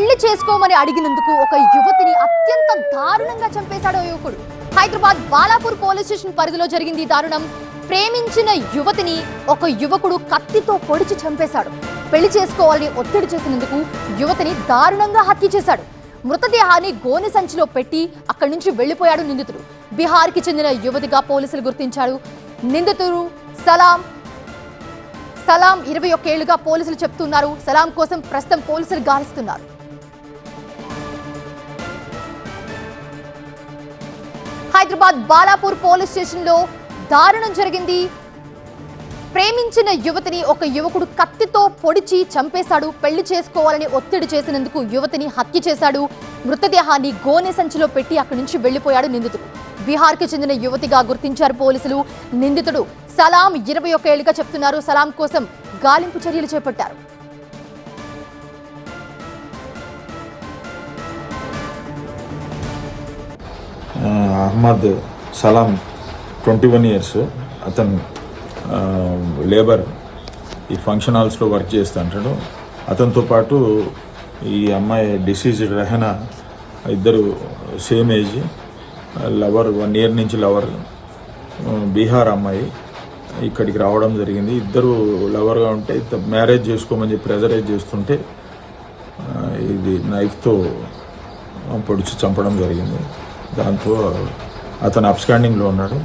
పెళ్లి చేసుకోమని అడిగినందుకు ఒక యువతిని అత్యంత దారుణంగా చంపేశాడు యువకుడు. హైదరాబాద్ బాలాపూర్ పోలీస్ స్టేషన్ పరిధిలో జరిగింది దారుణం. ప్రేమించిన యువతిని ఒక యువకుడు కత్తితో పొడిచి చంపేశాడు. పెళ్లి చేసుకోవాలని ఒత్తిడి చేసినందుకు యువతిని దారుణంగా హత్య చేశాడు. మృతదేహాన్ని గోనె సంచిలో పెట్టి అక్కడి నుంచి వెళ్లిపోయాడు నిందితుడు. బీహార్కి చెందిన యువతిగా పోలీసులు గుర్తించారు. నిందితుడు సలాం 21 ఏళ్లుగా పోలీసులు చెప్తున్నారు. సలాం కోసం ప్రస్తుతం పోలీసులు గాలిస్తున్నారు. హైదరాబాద్ బాలాపూర్ పోలీస్ స్టేషన్ లో దారుణం జరిగింది. ప్రేమించిన యువతిని ఒక యువకుడు కత్తితో పొడిచి చంపేశాడు. పెళ్లి చేసుకోవాలని ఒత్తిడి చేసినందుకు యువతిని హత్య చేశాడు. మృతదేహాన్ని గోనె సంచిలో పెట్టి అక్కడి నుంచి వెళ్లిపోయాడు నిందితుడు. బీహార్కి చెందిన యువతిగా గుర్తించారు పోలీసులు. నిందితుడు సలాం 21 ఏళ్లుగా చెప్తున్నారు. సలాం కోసం గాలింపు చర్యలు చేపట్టారు. అహ్మద్ సలాం 21 ఇయర్స్. అతను లేబర్ ఈ ఫంక్షన్ హాల్స్లో వర్క్ చేస్తూ ఉంటాడు. అతనితో పాటు ఈ అమ్మాయి డిసీజ్డ్ రెహనా, ఇద్దరు సేమ్ ఏజ్, లవర్ 1 ఇయర్ నుంచి లవర్. బీహార్ అమ్మాయి ఇక్కడికి రావడం జరిగింది. ఇద్దరు లవర్గా ఉంటే మ్యారేజ్ చేసుకోమని చెప్పి ప్రెజరైజ్ చేస్తుంటే ఇది నైఫ్తో పొడిచి చంపడం జరిగింది. దాంతో అతను అబ్స్కాండింగ్లో ఉన్నాడు.